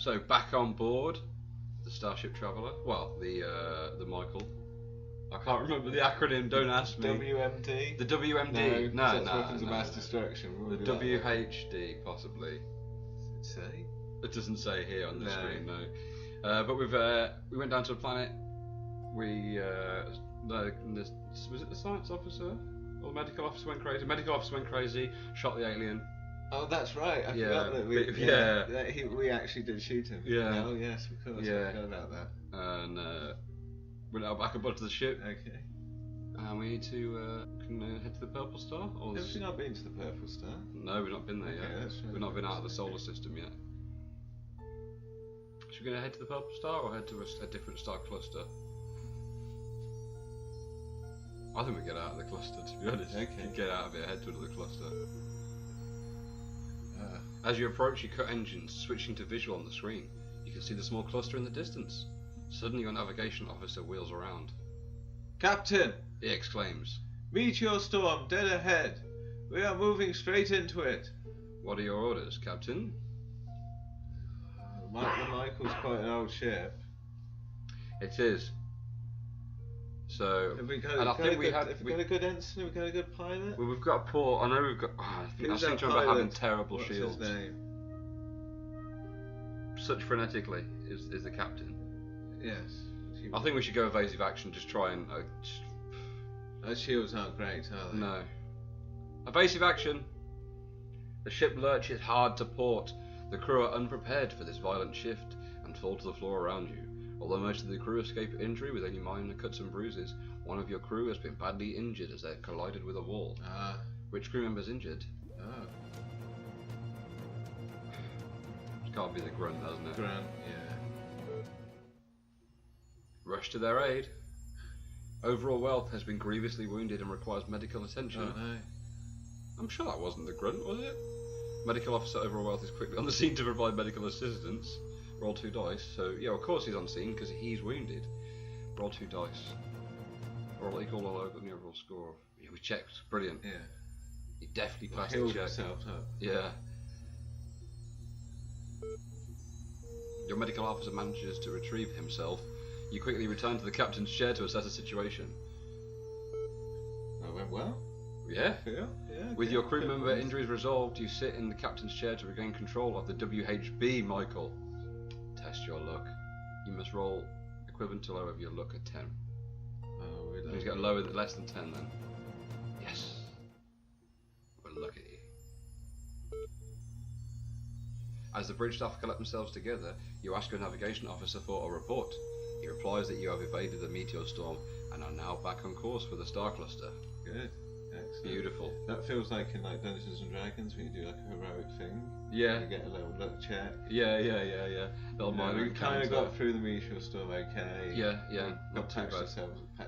So back on board the Starship Traveller. Well, the Michael. I can't remember the acronym. Don't ask me. WMD. The WMD. No, that's weapons of mass destruction. The WHD possibly. Does it say? It doesn't say here on the screen. No. But we went down to a planet. Was it the science officer or the medical officer went crazy? Medical officer went crazy. Shot the alien. Oh, that's right. I forgot that we actually did shoot him. Yeah. Oh, yes, of course. Yeah. I forgot about that. And we're now back aboard the ship. Okay. And we need to head to the Purple Star. Or Have we not been to the Purple Star? No, we've not been there yet. That's right. We've not been out of the solar system yet. Should we go head to the Purple Star or head to a different star cluster? I think we get out of the cluster, to be honest. Okay. Get out of it, head to another cluster. As you approach, you cut engines, switching to visual on the screen. You can see the small cluster in the distance. Suddenly, your navigation officer wheels around. Captain! He exclaims. Meteor storm, dead ahead. We are moving straight into it. What are your orders, Captain? The Michael's quite an old ship. It is. So, Have we got, and I think we got a good ensign? Have we got a good pilot? Well, we've got poor. I know we've got. I seem to remember having terrible shields. What's his name? Such frenetically is the captain. Yes. I think we should go evasive action. Just try and. Those shields aren't great, are they? No. Evasive action. The ship lurches hard to port. The crew are unprepared for this violent shift and fall to the floor around you. Although most of the crew escape injury with only minor cuts and bruises, one of your crew has been badly injured as they have collided with a wall. Which crew member's injured? It can't be the grunt, hasn't it? Grunt, yeah. Rush to their aid. Overall Wealth has been grievously wounded and requires medical attention. Oh no. I'm sure that wasn't the grunt, was it? Medical Officer Overall Wealth is quickly on the scene to provide medical assistance. Roll 2 dice. So, yeah, of course he's on scene because he's wounded. Roll 2 dice. Roll equal or lower than the overall score. Yeah, we checked. Brilliant. Yeah. He definitely passed the healed check. himself up. Yeah. Your medical officer manages to retrieve himself. You quickly return to the captain's chair to assess the situation. That went well. Yeah. Yeah. With your crew member injuries resolved, you sit in the captain's chair to regain control of the WHB, Michael. Test your luck. You must roll equivalent to lower of your luck at 10. Oh, we don't. He's got lower than less than 10 then. Yes. We're lucky. As the bridge staff collect themselves together, you ask your navigation officer for a report. He replies that you have evaded the meteor storm and are now back on course for the star cluster. Good. Excellent. Beautiful. That feels like in like Dungeons and Dragons when you do like a heroic thing. Yeah. You get a little luck check. Yeah. We kind of got through the meteor storm okay. Yeah. Not too bad.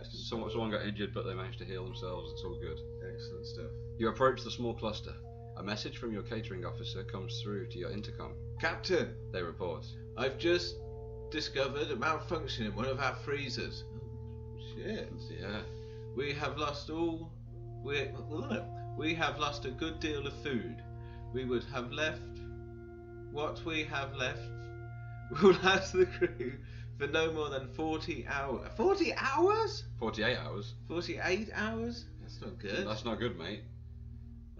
Someone got injured, but they managed to heal themselves. It's all good. Excellent stuff. You approach the small cluster. A message from your catering officer comes through to your intercom. Captain, they report. I've just discovered a malfunction in one of our freezers. Oh, shit. Yeah. We have lost a good deal of food. We would have left what we have left will last the crew for no more than 40 hours. 40 hours? 48 hours. 48 hours? That's not good. That's not good, mate.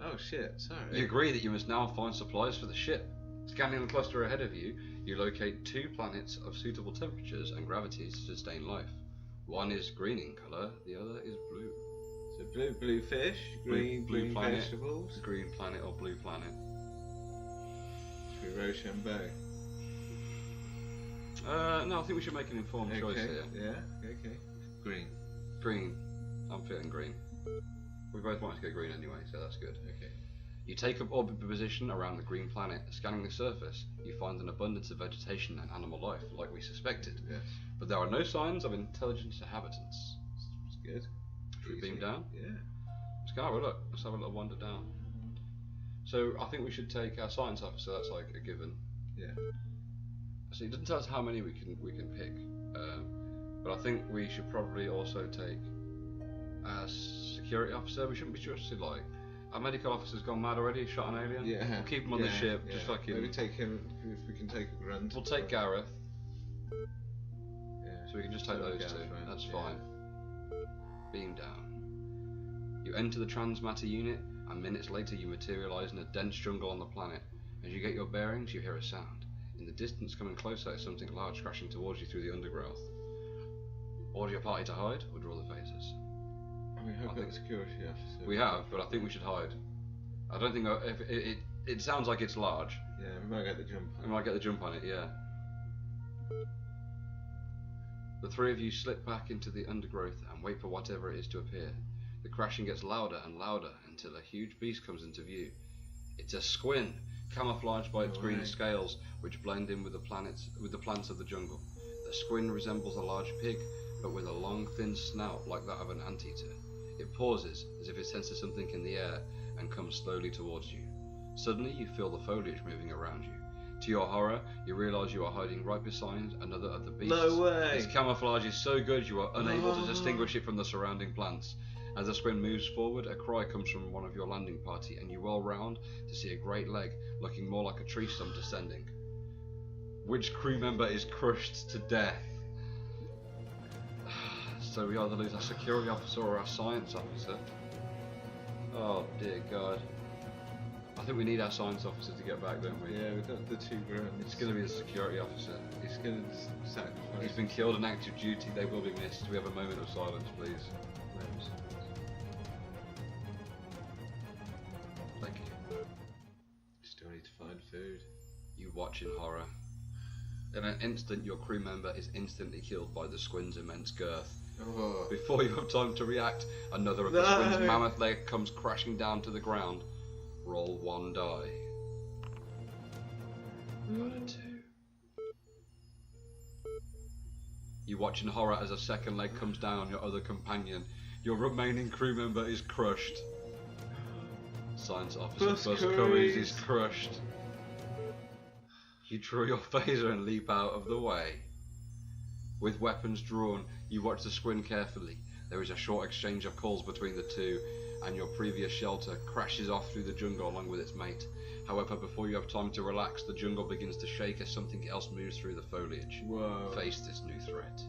Oh shit, sorry. You agree that you must now find supplies for the ship. Scanning the cluster ahead of you, you locate 2 planets of suitable temperatures and gravities to sustain life. One is green in colour, the other is blue. So blue fish, green planet, vegetables. Green planet or blue planet. Should we Rochambeau? No, I think we should make an informed choice here. Yeah, okay. Green. Green. I'm feeling green. We both wanted to go green anyway, so that's good. Okay. You take up orbit position around the green planet. Scanning the surface, you find an abundance of vegetation and animal life, like we suspected. Yes. But there are no signs of intelligent inhabitants. That's good. Should we beam down? Yeah. Let's go have a look. Let's have a little wander down. So I think we should take our science officer. That's like a given. Yeah. So it doesn't tell us how many we can pick, but I think we should probably also take our security officer. We shouldn't be trusted like Our medical officer's gone mad already, shot an alien. Yeah. We'll keep him on the ship, just fucking... Maybe take him, if we can take a grunt. We'll take Gareth, Yeah. so we can just take those two. That's fine. Beam down. You enter the transmatter unit, and minutes later you materialise in a dense jungle on the planet. As you get your bearings, you hear a sound. In the distance, coming closer, is something large crashing towards you through the undergrowth. Order your party to hide, or draw the phasers. We have got a security officer. We have, but I think we should hide. I don't think if it sounds like it's large. Yeah, we might get the jump on it. We might get the jump on it, yeah. The three of you slip back into the undergrowth and wait for whatever it is to appear. The crashing gets louder and louder until a huge beast comes into view. It's a squin, camouflaged by its green scales, which blend in with the plants of the jungle. The squin resembles a large pig, but with a long, thin snout like that of an anteater. It pauses, as if it senses something in the air, and comes slowly towards you. Suddenly, you feel the foliage moving around you. To your horror, you realise you are hiding right beside another of the beasts. No way! Its camouflage is so good you are unable to distinguish it from the surrounding plants. As the squin moves forward, a cry comes from one of your landing party, and you whirl round to see a great leg, looking more like a tree stump descending. Which crew member is crushed to death? So we either lose our security officer or our science officer. Oh dear God. I think we need our science officer to get back, don't we? Yeah, we've got the two grunts. It's going to be the security officer. He's going to sacrifice. He's been killed in active duty. They will be missed. Do we have a moment of silence, please? Thank you. Still need to find food. You watch in horror. In an instant, your crew member is instantly killed by the squin's immense girth. Oh. Before you have time to react, another of the squin's mammoth leg comes crashing down to the ground. Roll one die. Got a 2. You watch in horror as a second leg comes down on your other companion. Your remaining crew member is crushed. Science officer Buzz Curries is crushed. You draw your phaser and leap out of the way. With weapons drawn, you watch the squin carefully. There is a short exchange of calls between the two, and your previous shelter crashes off through the jungle along with its mate. However, before you have time to relax, the jungle begins to shake as something else moves through the foliage. Whoa. Face this new threat.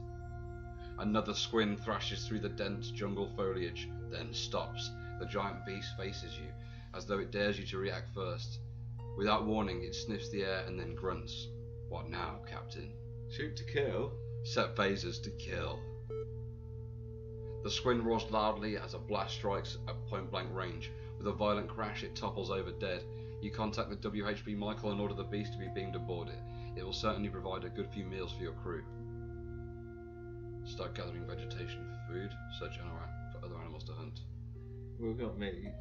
Another squin thrashes through the dense jungle foliage, then stops. The giant beast faces you, as though it dares you to react first. Without warning, it sniffs the air and then grunts. What now, Captain? Shoot to kill? Set phasers to kill. The squin roars loudly as a blast strikes at point-blank range. With a violent crash, it topples over dead. You contact the WHB Michael and order the beast to be beamed aboard it. It will certainly provide a good few meals for your crew. Start gathering vegetation for food. Search for other animals to hunt. We've got meat.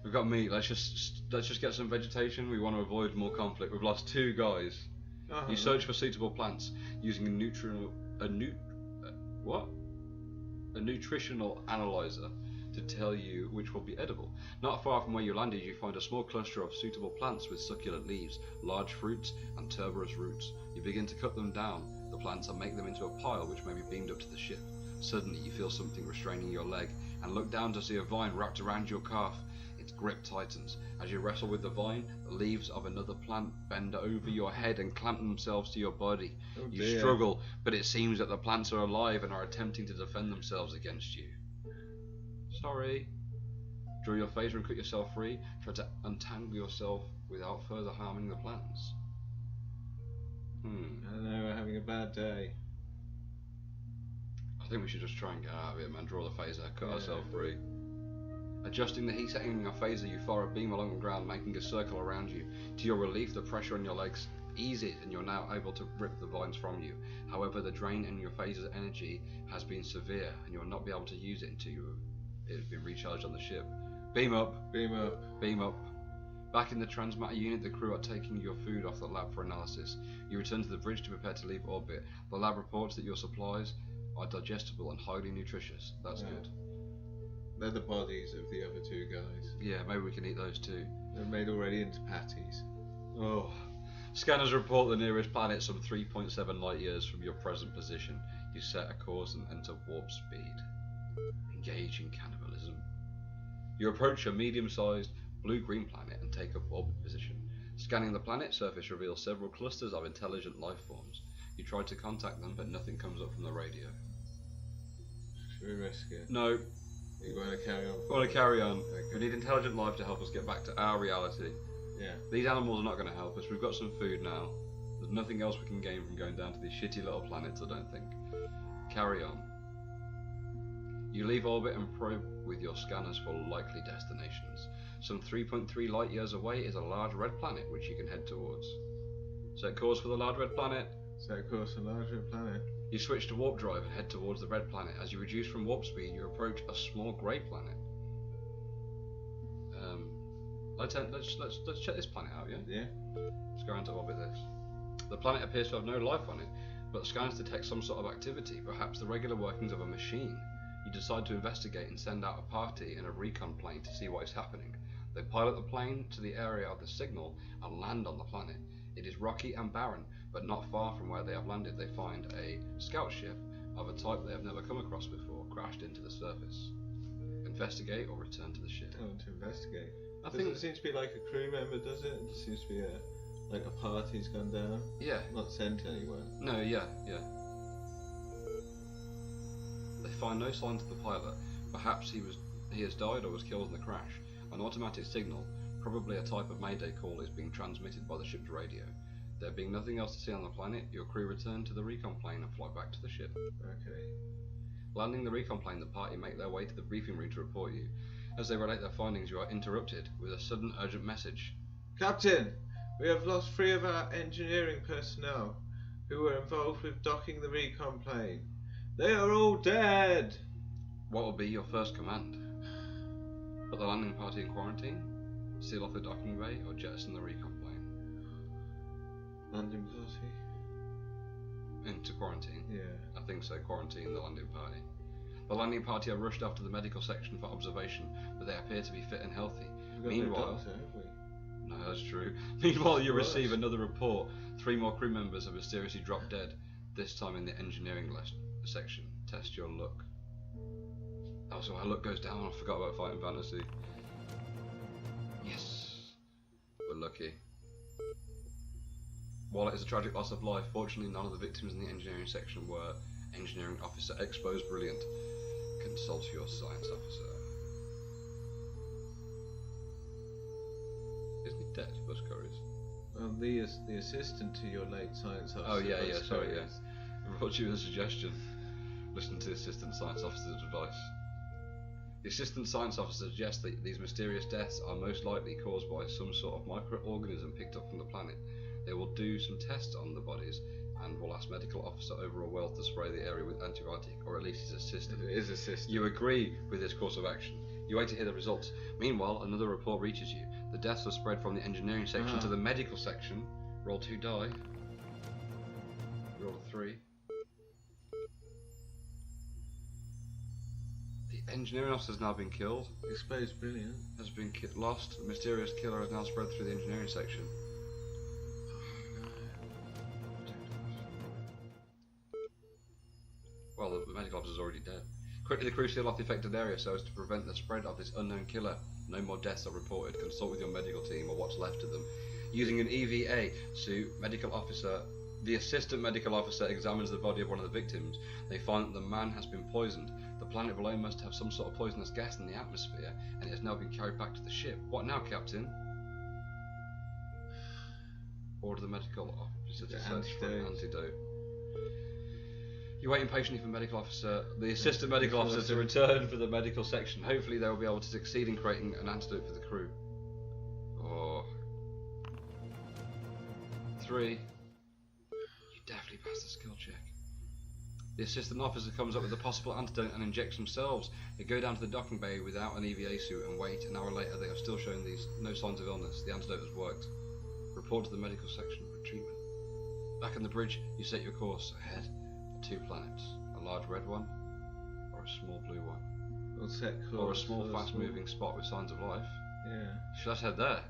We've got meat. Let's just get some vegetation. We want to avoid more conflict. We've lost 2 guys. You search for suitable plants using a nutritional analyzer to tell you which will be edible. Not far from where you landed, you find a small cluster of suitable plants with succulent leaves, large fruits, and tuberous roots. You begin to cut them down, the plants, and make them into a pile which may be beamed up to the ship. Suddenly, you feel something restraining your leg, and look down to see a vine wrapped around your calf. Its grip tightens. As you wrestle with the vine, the leaves of another plant bend over your head and clamp themselves to your body. Oh you dear. struggle, but it seems that the plants are alive and are attempting to defend themselves against you. Sorry. Draw your phaser and cut yourself free. Try to untangle yourself without further harming the plants. I don't know, we're having a bad day. I think we should just try and get out of it, man. Draw the phaser, cut ourselves free. Adjusting the heat setting of a phaser, you fire a beam along the ground, making a circle around you. To your relief, the pressure on your legs eases, and you're now able to rip the vines from you. However, the drain in your phaser's energy has been severe, and you will not be able to use it until it has been recharged on the ship. Beam up. Beam up. Beam up. Back in the transmatter unit, the crew are taking your food off the lab for analysis. You return to the bridge to prepare to leave orbit. The lab reports that your supplies are digestible and highly nutritious. That's good. They're the bodies of the other 2 guys. Yeah, maybe we can eat those too. They're made already into patties. Oh. Scanners report the nearest planet some 3.7 light years from your present position. You set a course and enter warp speed. Engage in cannibalism. You approach a medium-sized, blue-green planet and take up orbit position. Scanning the planet surface reveals several clusters of intelligent life forms. You try to contact them, but nothing comes up from the radio. Should we risk it? No. You want to carry on? I want to carry on. Okay. We need intelligent life to help us get back to our reality. Yeah. These animals are not going to help us. We've got some food now. There's nothing else we can gain from going down to these shitty little planets, I don't think. Carry on. You leave orbit and probe with your scanners for likely destinations. Some 3.3 light years away is a large red planet which you can head towards. Set course for the large red planet. Set course for the large red planet. You switch to warp drive and head towards the red planet. As you reduce from warp speed, you approach a small grey planet. Let's check this planet out, yeah? Yeah. Let's go around to orbit this. The planet appears to have no life on it, but scans detect some sort of activity, perhaps the regular workings of a machine. You decide to investigate and send out a party in a recon plane to see what is happening. They pilot the plane to the area of the signal and land on the planet. It is rocky and barren, but not far from where they have landed they find a scout ship of a type they have never come across before, crashed into the surface. Investigate or return to the ship. I want to investigate. I Doesn't think it seem to be like a crew member, does it? It seems to be like a party's gone down. yeah. Not sent anywhere. No, yeah. They find no signs of the pilot. Perhaps he has died or was killed in the crash. An automatic signal, probably a type of mayday call, is being transmitted by the ship's radio. There being nothing else to see on the planet, your crew return to the recon plane and fly back to the ship. Okay. Landing the recon plane, the party make their way to the briefing room to report you. As they relate their findings, you are interrupted with a sudden urgent message. Captain, we have lost 3 of our engineering personnel who were involved with docking the recon plane. They are all dead! What will be your first command? Put the landing party in quarantine? Seal off the docking bay or jettison the recon plane? Landing party? Into quarantine? Yeah. I think so, quarantine the landing party. The landing party are rushed off to the medical section for observation, but they appear to be fit and healthy. We've got Meanwhile, no doctor, have we? no, that's true. Meanwhile, you Worse. receive another report. 3 more crew members have mysteriously dropped dead, this time in the engineering section. Test your luck. Oh, so our luck goes down. I forgot about fighting fantasy. Yes, we're lucky. While it is a tragic loss of life, fortunately none of the victims in the engineering section were engineering officer exposed brilliant. Consult your science officer. Isn't he dead, Buzz Curries? Well, the assistant to your late science officer. Oh yeah, Buzz sorry, Curries. yeah. I brought you a suggestion. Listen to the assistant science officer's advice. The assistant science officer suggests that these mysterious deaths are most likely caused by some sort of microorganism picked up from the planet. They will do some tests on the bodies and will ask medical officer over a wealth to spray the area with antibiotic, or at least his assistant. It is assistant. You agree with this course of action. You wait to hear the results. Meanwhile, another report reaches you. The deaths are spread from the engineering section to the medical section. Roll 2 die. Roll 3. The engineering officer has now been killed. Exposed brilliant. Has been lost. The mysterious killer has now spread through the engineering section. Well, the medical officer is already dead. Quickly, the crew seal off the affected area so as to prevent the spread of this unknown killer. No more deaths are reported. Consult with your medical team or what's left of them. Using an EVA suit, the assistant medical officer examines the body of one of the victims. They find that the man has been poisoned. The planet below must have some sort of poisonous gas in the atmosphere, and it has now been carried back to the ship. What now, Captain? Order the medical officer to search for an antidote. You wait impatiently for the assistant medical officer to return for the medical section. Hopefully they will be able to succeed in creating an antidote for the crew. 3. You definitely passed the skill check. The assistant officer comes up with a possible antidote and injects themselves. They go down to the docking bay without an EVA suit and wait. An hour later they are still showing no signs of illness. The antidote has worked. Report to the medical section for treatment. Back on the bridge, you set your course ahead. 2 planets, a large red one, or a small blue one, We'll set course or a small for fast-moving spot with signs of life. Yeah. Should I head there?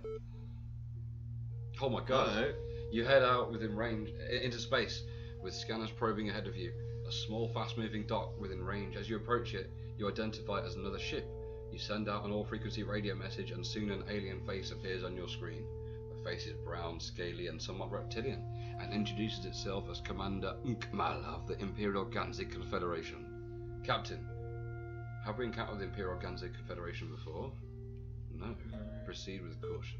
Oh my god! No. You head out within range into space, with scanners probing ahead of you. A small, fast-moving dot within range. As you approach it, you identify it as another ship. You send out an all-frequency radio message, and soon an alien face appears on your screen. The face is brown, scaly, and somewhat reptilian, and introduces itself as Commander Unkmal of the Imperial Ganzik Confederation. Captain, have we encountered the Imperial Ganzik Confederation before? No. Proceed with caution.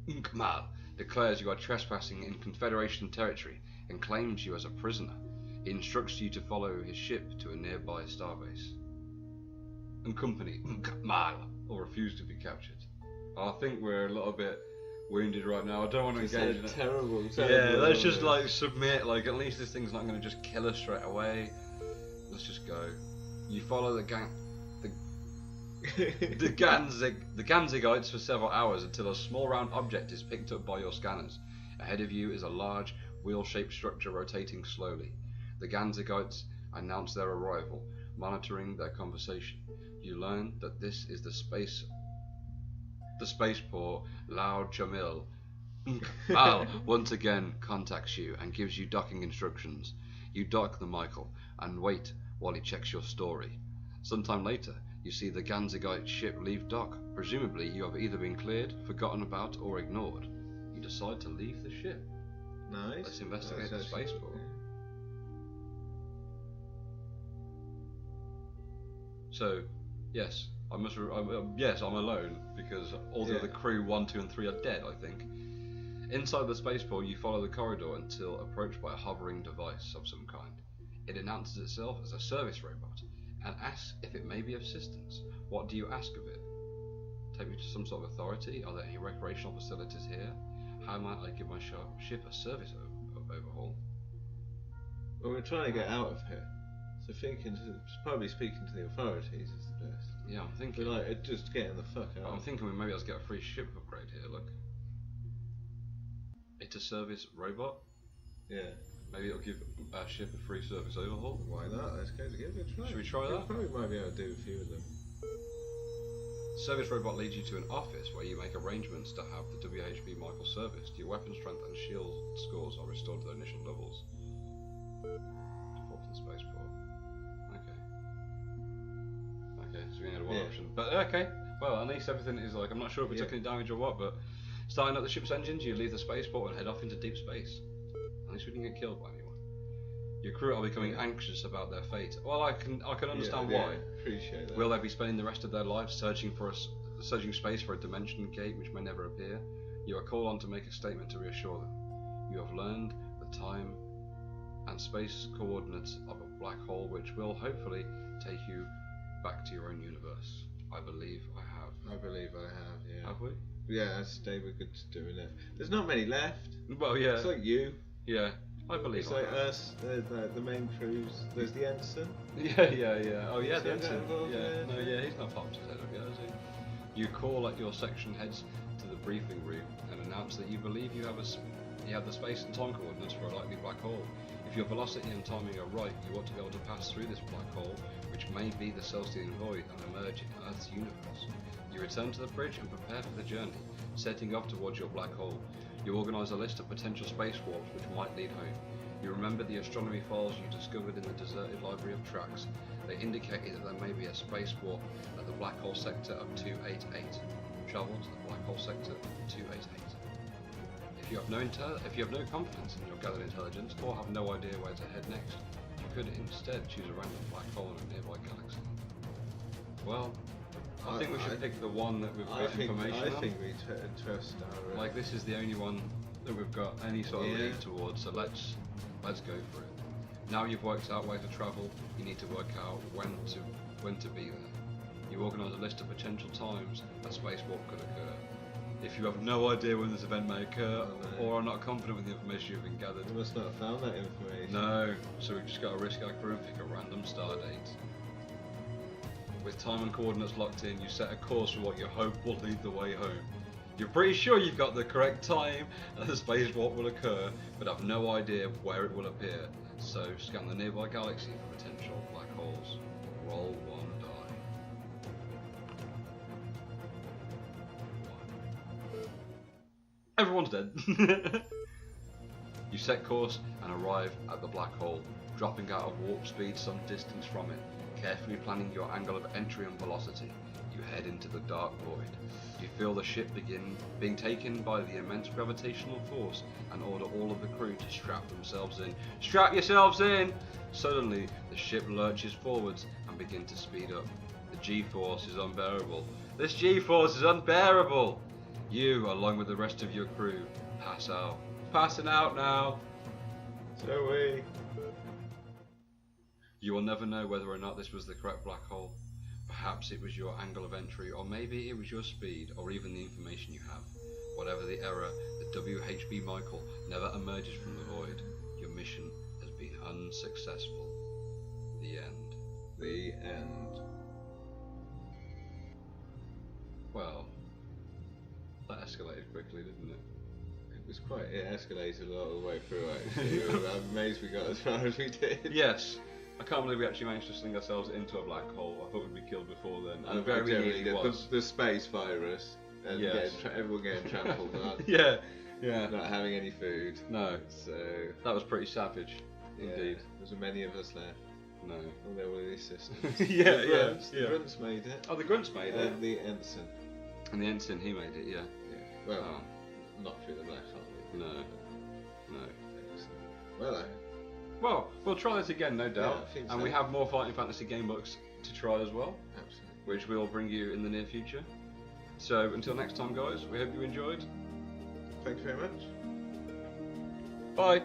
Unkmal declares you are trespassing in Confederation territory and claims you as a prisoner. He instructs you to follow his ship to a nearby starbase. Uncompany Unkmal will refuse to be captured. I think we're a little bit wounded right now. I don't want to engage in it. Terrible. Yeah, let's just like submit. Like, at least this thing's not going to just kill us straight away. Let's just go. You follow the Ganzigites for several hours until a small round object is picked up by your scanners. Ahead of you is a large wheel-shaped structure rotating slowly. The Ganzigites announce their arrival, monitoring their conversation. You learn that this is the spaceport. Loud Jamil Al once again contacts you and gives you docking instructions. You dock the Michael and wait while he checks your story. Sometime later, you see the Ganzigite ship leave dock. Presumably, you have either been cleared, forgotten about, or ignored. You decide to leave the ship. Nice. Let's investigate the spaceport. So, yes, I'm alone because all the other crew 1, 2, and 3 are dead, I think. Inside the spaceport, you follow the corridor until approached by a hovering device of some kind. It announces itself as a service robot and asks if it may be of assistance. What do you ask of it? Take me to some sort of authority? Are there any recreational facilities here? How might I give my ship a service overhaul? Well, we're trying to get out of here, so probably speaking to the authorities is the best. Yeah, I'm thinking. We're like just getting the fuck out. I'm thinking we maybe let's get a free ship upgrade here. Look, it's a service robot. Yeah. Maybe it'll give our ship a free service overhaul. Why not? Let's go give it a try. Should we try that? We probably might be able to do a few of them. Service robot leads you to an office where you make arrangements to have the WHB Michael serviced. Your weapon strength and shield scores are restored to their initial levels. Default to the spaceport. Okay, so we need one option. But okay, well, at least everything is like, I'm not sure if we took any damage or what, but starting up the ship's engines, you leave the spaceport and head off into deep space. At least we didn't get killed by anyone. Your crew are becoming anxious about their fate. Well, I can understand why. Appreciate that. Will they be spending the rest of their lives searching space for a dimension gate which may never appear? You are called on to make a statement to reassure them. You have learned the time and space coordinates of a black hole which will hopefully take you back to your own universe. I believe I have. I believe I have, yeah. Have we? Yeah, stay we're good to doing it. There's not many left. Well, yeah. It's like you. Yeah, I believe it's I like have. us, the main crews. There's the ensign. Yeah. Oh yeah, the Is he ensign. involved? Yeah, he's not popped his head up yet, is he? You call at your section heads to the briefing room and announce that you believe you have the space and time coordinates for a likely black hole. If your velocity and timing are right, you ought to be able to pass through this black hole, which may be the Celestian Void, and emerge in Earth's universe. You return to the bridge and prepare for the journey, setting off towards your black hole. You organise a list of potential spacewalks which might lead home. You remember the astronomy files you discovered in the deserted library of tracks. They indicated that there may be a spacewalk at the black hole sector of 288. Travel to the black hole sector 288. If you have no confidence in your gathered intelligence or have no idea where to head next, you could instead choose a random black hole in a nearby galaxy. Well, I think we should pick the one that we've got information on. I think we trust our... Like, this is the only one that we've got any sort of lead towards, so let's go for it. Now you've worked out where to travel, you need to work out when to be there. You organise a list of potential times a spacewalk could occur. If you have no idea when this event may occur, or are not confident with the information you've been gathered... We must not have found that information. No, so we've just got to risk our crew and pick a random star date. With time and coordinates locked in, you set a course for what you hope will lead the way home. You're pretty sure you've got the correct time and the spacewalk will occur, but have no idea where it will appear. So scan the nearby galaxy for potential black holes. Roll one die. Everyone's dead. You set course and arrive at the black hole, dropping out of warp speed some distance from it. Carefully planning your angle of entry and velocity, you head into the dark void. You feel the ship being taken by the immense gravitational force and order all of the crew to strap themselves in. Strap yourselves in! Suddenly, the ship lurches forwards and begins to speed up. The G-force is unbearable. This G-force is unbearable! You, along with the rest of your crew, pass out. Passing out now! So we. You will never know whether or not this was the correct black hole. Perhaps it was your angle of entry, or maybe it was your speed, or even the information you have. Whatever the error, the WHB Michael never emerges from the void. Your mission has been unsuccessful. The end. The end. Well, that escalated quickly, didn't it? It escalated a lot of the way through actually. I'm amazed we got as far as we did. Yes. I can't believe we actually managed to sling ourselves into a black hole. I thought we'd be killed before then. And very generally nearly was. the space virus and Yes. everyone getting trampled on. Yeah. Not having any food. No. So That was pretty savage. yeah, Indeed. There was many of us left. No. Oh, there were these systems. Yeah, The yeah. grunts made it. Oh, the grunts made it. And the ensign. And the ensign, he made it, yeah. Yeah. Well, Oh. not through the black hole. No. No. Well, Well, we'll try this again, no doubt. I think and so. we have more Fighting Fantasy game books to try as well, absolutely. which we'll bring you in the near future. So until next time, guys, we hope you enjoyed. Thank you very much. Bye.